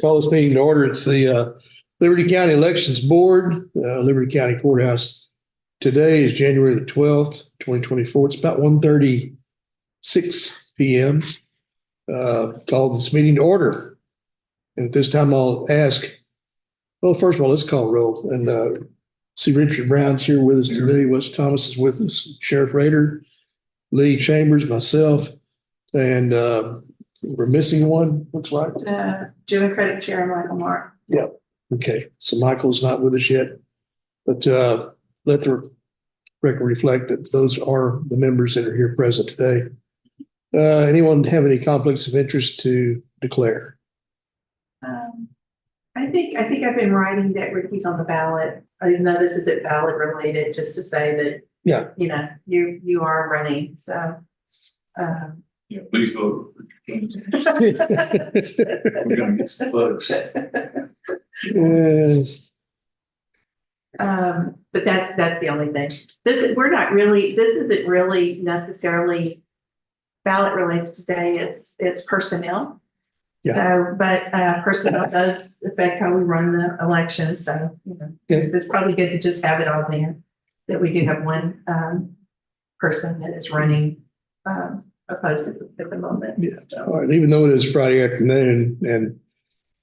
Call this meeting to order. It's the Liberty County Elections Board, Liberty County Courthouse. Today is January the 12th, 2024. It's about 1:36 p.m. Call this meeting to order. And at this time, I'll ask, well, first of all, let's call roll. And see Richard Brown's here with us today. Wes Thomas is with us, Sheriff Rader, Lee Chambers, myself, and we're missing one, looks like. Democratic Chair Michael Mark. Yep. Okay. So Michael's not with us yet, but let the record reflect that those are the members that are here present today. Anyone have any conflicts of interest to declare? I think I've been writing that Ricky's on the ballot. I didn't know this isn't ballot related, just to say that, Yeah. you know, you are running. So, Yeah, please vote. We're gonna get some plugs. Yes. But that's the only thing. This isn't really necessarily ballot related today. It's personnel. Yeah. So, but personnel does affect how we run the election. So, you know, Okay. it's probably good to just have it all there, that we do have one person that is running opposed at the moment. Yeah. So, All right. Even though it is Friday afternoon and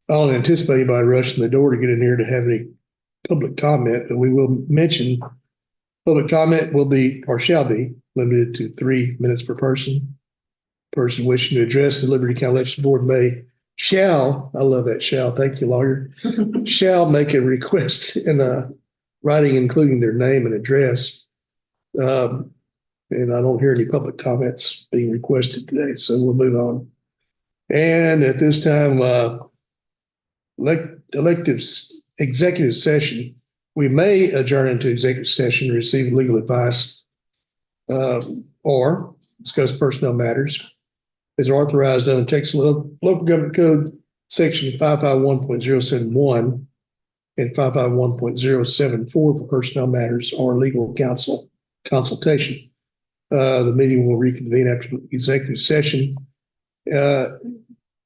I don't anticipate anybody rushing the door to get in here to have any public comment, but we will mention public comment will be or shall be limited to 3 minutes per person. Person wishing to address the Liberty County Election Board shall, I love that shall, thank you, lawyer, shall make a request in writing, including their name and address. And I don't hear any public comments being requested today, so we'll move on. And at this time, executive session, we may adjourn into executive session to receive legal advice or discuss personnel matters as authorized under Texas Local Government Code Section 551.071 and 551.074 for personnel matters or legal counsel consultation. The meeting will reconvene after the executive session.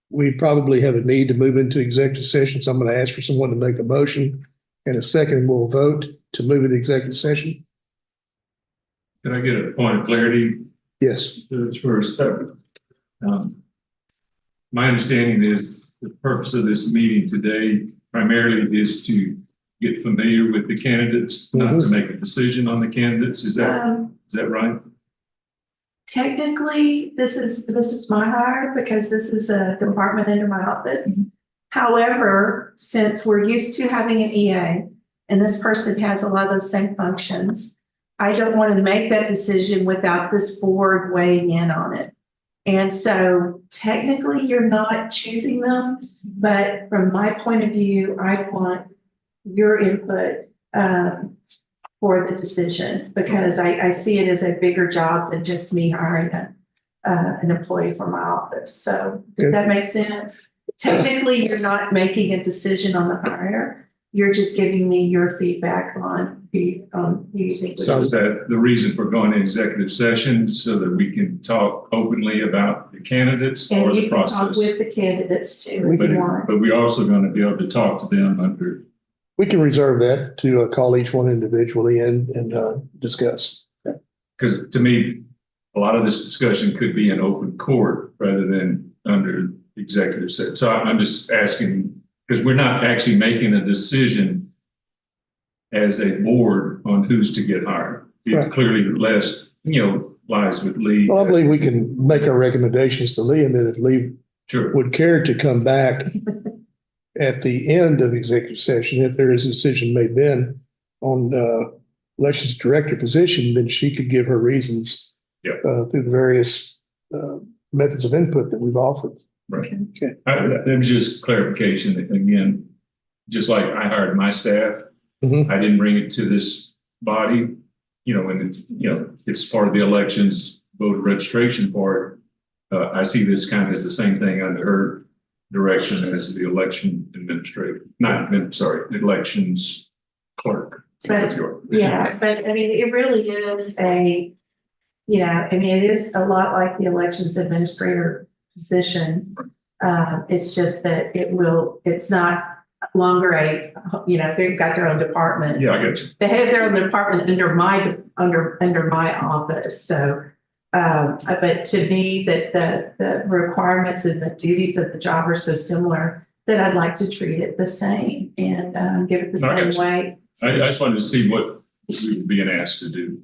We probably have a need to move into executive session, so I'm going to ask for someone to make a motion and a second. We'll vote to move into executive session. Can I get a point of clarity? Yes. First, my understanding is the purpose of this meeting today primarily is to get familiar with the candidates, not to make a decision on the candidates. Is that right? Technically, this is my hire because this is a department under my office. However, since we're used to having an EA and this person has a lot of those same functions, I don't want to make that decision without this board weighing in on it. And so technically you're not choosing them, but from my point of view, I want your input for the decision, because I see it as a bigger job than just me hiring an employee for my office. So does that make sense? Technically, you're not making a decision on the hire. You're just giving me your feedback on who you think. So is that the reason for going to executive session, so that we can talk openly about the candidates or the process? And you can talk with the candidates too if you want. But we're also going to be able to talk to them under. We can reserve that to call each one individually and discuss. Because to me, a lot of this discussion could be in open court rather than under executive session. So I'm just asking, because we're not actually making a decision as a board on who's to get hired. It clearly lies with Lee. Well, I believe we can make our recommendations to Lee, and then if Lee would care to come back at the end of executive session, if there is a decision made then on elections director position, then she could give her reasons through the various methods of input that we've offered. Right. Okay. That was just clarification. Again, just like I hired my staff, I didn't bring it to this body, and it's part of the elections voter registration part. I see this kind of as the same thing under her direction as the election administrator, elections clerk. But I mean, it really is it is a lot like the elections administrator position. It's just that it's not longer they've got their own department. Yeah, I get you. They have their own department under my office, so. But to me, that the requirements and the duties of the job are so similar that I'd like to treat it the same and give it the No, I same got you. way. I just wanted to see what we were being asked to do.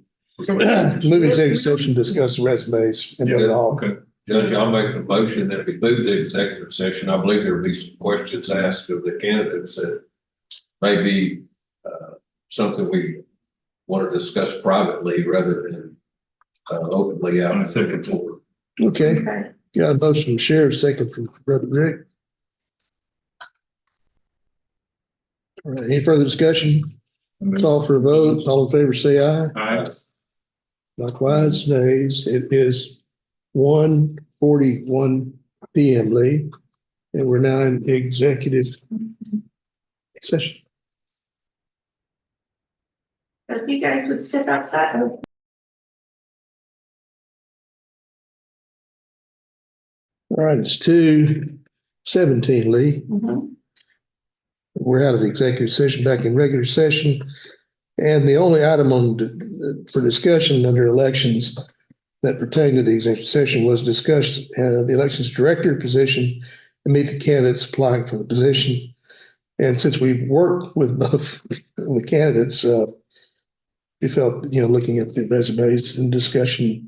Move executive session, discuss the resumes and then all. Okay. Judge, I'll make the motion that we move to executive session. I believe there will be some questions asked of the candidates that may be something we want to discuss privately rather than openly out On in the second the board. Okay, Okay. got a motion from Sheriff, second from Brother Rick. All right, any further discussion? Call for a vote. All in favor, say aye. I, Likewise, nays. It is 1:41 PM, Lee, and we're now in executive session. If you guys would step outside. All right, it's 2:17, Lee. Mhm. We're out of executive session, back in regular session. And the only item for discussion under elections that pertain to the executive session was discuss the elections director position and meet the candidates applying for the position. And since we've worked with both the candidates, we felt, looking at the resumes and discussion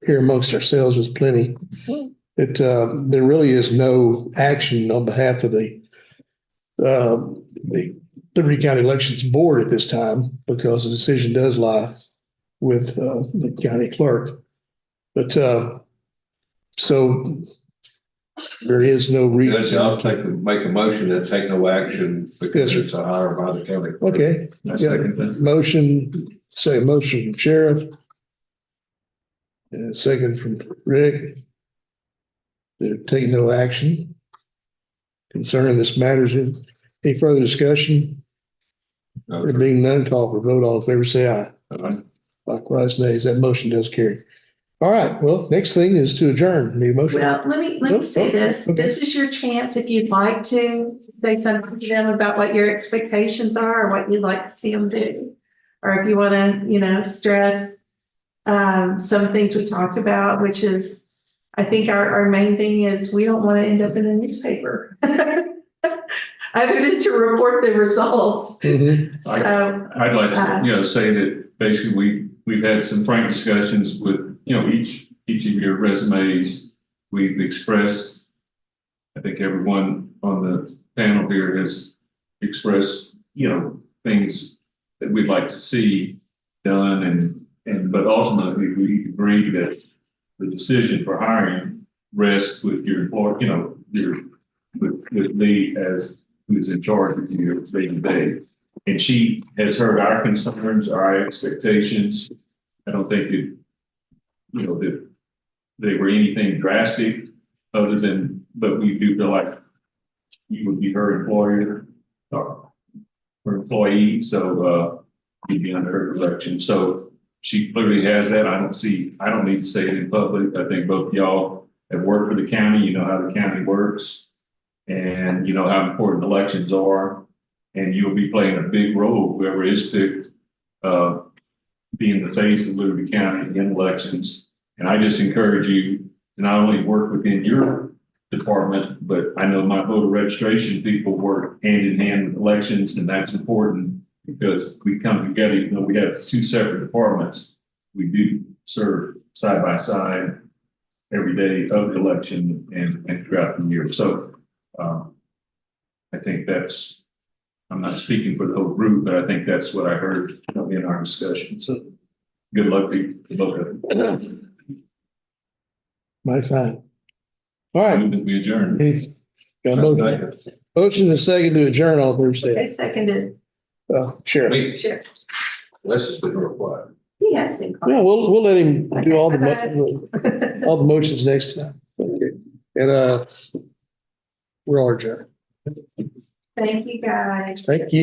here amongst ourselves was plenty. There really is no action on behalf of the Liberty County Elections Board at this time because the decision does lie with the county clerk. But so there is no Judge, I'll reason. make a motion and take no action because Yes, sir. it's a hire by the county. Okay, I second that. motion from Sheriff. And a second from Rick. To take no action concerning this matters. Any further discussion? No, There sir. being none, call for vote. All in favor, say aye. Aye. Likewise, nays. That motion does carry. All right, well, next thing is to adjourn. Need a motion? Well, let me say this. Okay. This is your chance, if you'd like to say something to them about what your expectations are or what you'd like to see them do. Or if you want to, stress some things we talked about, which is, I think our main thing is we don't want to end up in a newspaper. Other than to report the results. Mhm. So, I'd like to, say that basically we've had some frank discussions with, each of your resumes. We've expressed, I think everyone on the panel here has expressed, things that we'd like to see done but ultimately we agree that the decision for hiring rests with your employer, with Lee as who's in charge of your day-to-day. And she has heard our concerns, our expectations. I don't think that, that they were anything drastic other than, but we do feel like you would be her employer or her employee, so you'd be under her direction. So she clearly has that. I don't need to say it in public. I think both y'all have worked for the county, you know how the county works. And you know how important elections are, and you'll be playing a big role, whoever is picked, being the face of Liberty County in elections. And I just encourage you to not only work within your department, but I know my voter registration people work hand in hand with elections, and that's important because we come together, even though we have two separate departments, we do serve side by side every day of the election and throughout the year. So I think I'm not speaking for the whole group, but I think that's what I heard in our discussion. So good luck to you. Mighty fine. All right. We adjourn. Got a motion and a second to adjourn. All in favor, they say seconded. aye. Sheriff. Wait, Sure. this has been required. He has been. Yeah, we'll let him do all Okay. all the motions next time. Okay. And we're all adjourned. Thank you, guys. Thank you.